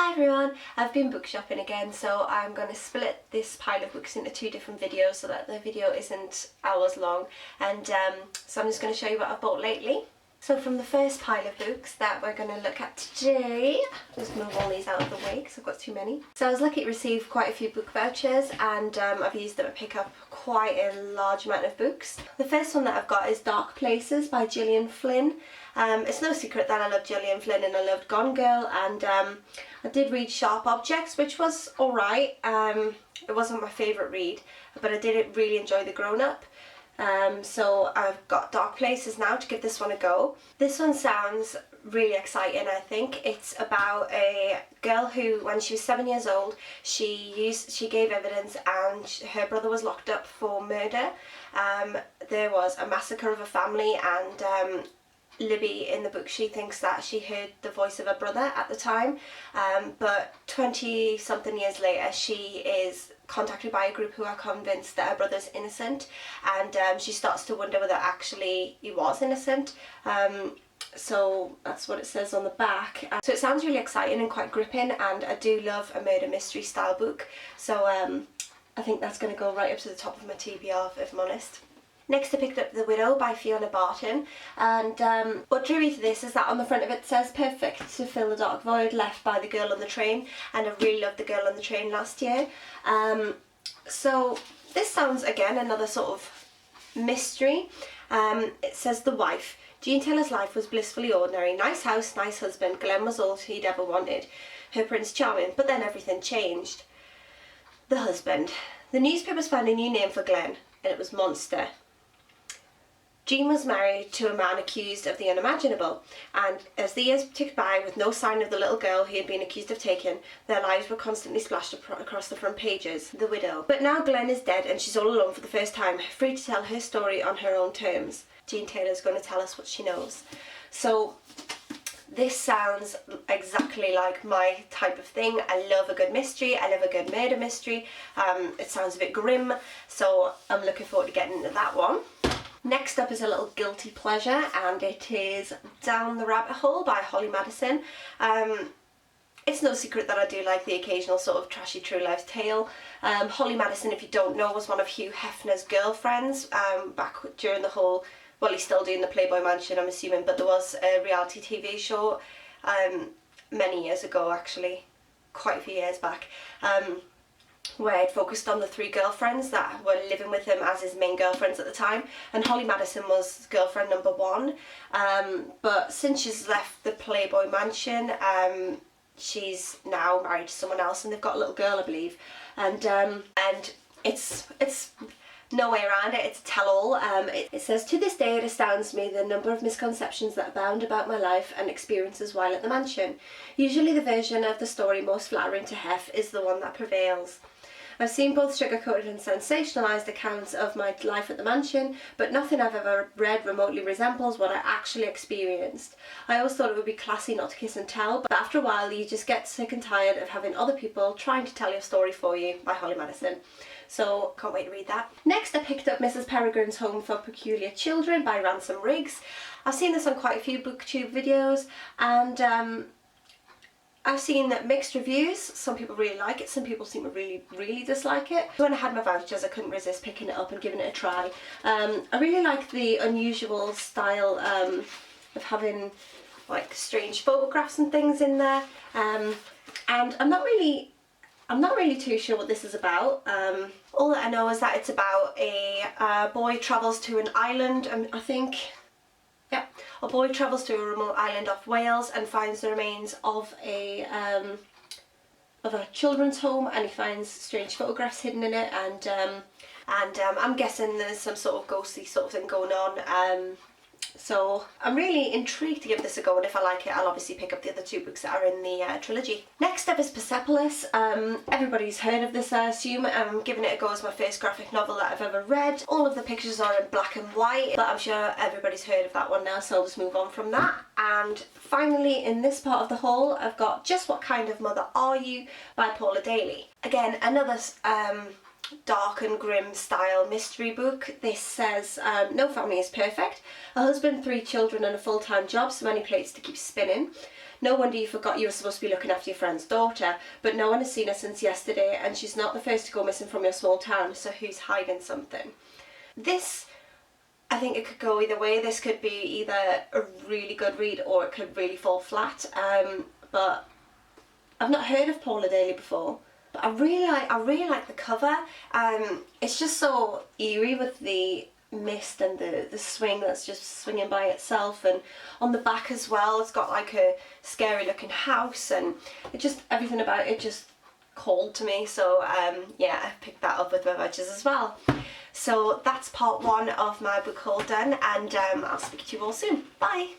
Hi everyone, I've been book shopping again, so I'm going to split this pile of books into two different videos so that the video isn't hours long, and so I'm just going to show you what I've bought lately. So from the first pile of books that we're going to look at today, just move all these out of the way because I've got too many. So I was lucky to receive quite a few book vouchers, and I've used them to pick up quite a large amount of books. The first one that I've got is Dark Places by Gillian Flynn. It's no secret that I love Gillian Flynn and I loved Gone Girl, and I did read Sharp Objects, which was alright. It wasn't my favourite read, but I did really enjoy The Grown Up. So I've got Dark Places now to give this one a go. This one sounds really exciting. I think it's about a girl who, when she was 7 years old, she gave evidence and her brother was locked up for murder. There was a massacre of a family, and Libby in the book, she thinks that she heard the voice of her brother at the time, but 20 something years later she is contacted by a group who are convinced that her brother's innocent, and she starts to wonder whether actually he was innocent. So that's what it says on the back. So it sounds really exciting and quite gripping, and I do love a murder mystery style book, so I think that's going to go right up to the top of my TBR if I'm honest. Next I picked up The Widow by Fiona Barton, and what drew me to this is that on the front of it says perfect to fill the dark void left by the girl on the train, and I really loved The Girl on the Train last year. So this sounds again another sort of mystery. It says The Wife. Jean Taylor's life was blissfully ordinary. Nice house, nice husband. Glenn was all he'd ever wanted. Her Prince Charming. But then everything changed. The husband. The newspapers found a new name for Glenn, and it was Monster. Jean was married to a man accused of the unimaginable, and as the years ticked by with no sign of the little girl he had been accused of taking, their lives were constantly splashed across the front pages. The widow. But now Glenn is dead and she's all alone for the first time, free to tell her story on her own terms. Jean Taylor's going to tell us what she knows. So this sounds exactly like my type of thing. I love a good mystery, I love a good murder mystery. It sounds a bit grim, so I'm looking forward to getting into that one. Next up is a little guilty pleasure, and it is Down the Rabbit Hole by Holly Madison. It's no secret that I do like the occasional sort of trashy true life tale. Holly Madison, if you don't know, was one of Hugh Hefner's girlfriends back during the whole, well, he's still doing the Playboy Mansion, I'm assuming, but there was a reality TV show many years ago, actually, quite a few years back, where it focused on the three girlfriends that were living with him as his main girlfriends at the time, and Holly Madison was girlfriend number one. But since she's left the Playboy Mansion, she's now married to someone else, and they've got a little girl, I believe, and it's no way around it, it's a tell-all. It says, to this day it astounds me the number of misconceptions that abound about my life and experiences while at the mansion. Usually the version of the story most flattering to Hef is the one that prevails. I've seen both sugar-coated and sensationalised accounts of my life at the mansion, but nothing I've ever read remotely resembles what I actually experienced. I always thought it would be classy not to kiss and tell, but after a while you just get sick and tired of having other people trying to tell your story for you, by Holly Madison. So, can't wait to read that. Next I picked up Mrs. Peregrine's Home for Peculiar Children by Ransom Riggs. I've seen this on quite a few booktube videos, and I've seen mixed reviews. Some people really like it, some people seem to really dislike it. When I had my vouchers I couldn't resist picking it up and giving it a try. I really like the unusual style of having like strange photographs and things in there, and I'm not really too sure what this is about. All that I know is that it's about a boy travels to an island, I think. Yeah, a boy travels to a remote island off Wales and finds the remains of a children's home, and he finds strange photographs hidden in it, and I'm guessing there's some sort of ghostly sort of thing going on. So I'm really intrigued to give this a go, and if I like it I'll obviously pick up the other two books that are in the trilogy. Next up is Persepolis. Everybody's heard of this, I assume. I'm giving it a go as my first graphic novel that I've ever read. All of the pictures are in black and white, but I'm sure everybody's heard of that one now, so I'll just move on from that. And finally, in this part of the haul, I've got Just What Kind of Mother Are You by Paula Daly. Again, another dark and grim style mystery book. This says, no family is perfect. A husband, 3 children and a full-time job, so many plates to keep spinning. no wonder you forgot you were supposed to be looking after your friend's daughter, but no one has seen her since yesterday, and she's not the first to go missing from your small town, so who's hiding something? This, I think it could go either way. This could be either a really good read or it could really fall flat, but I've not heard of Paula Daly before. But I really like the cover. It's just so eerie with the mist and the swing that's just swinging by itself, and on the back as well it's got like a scary looking house, and it just, everything about it just called to me. So yeah, I picked that up with my veggies as well. So that's part 1 of my book haul done, and I'll speak to you all soon. Bye!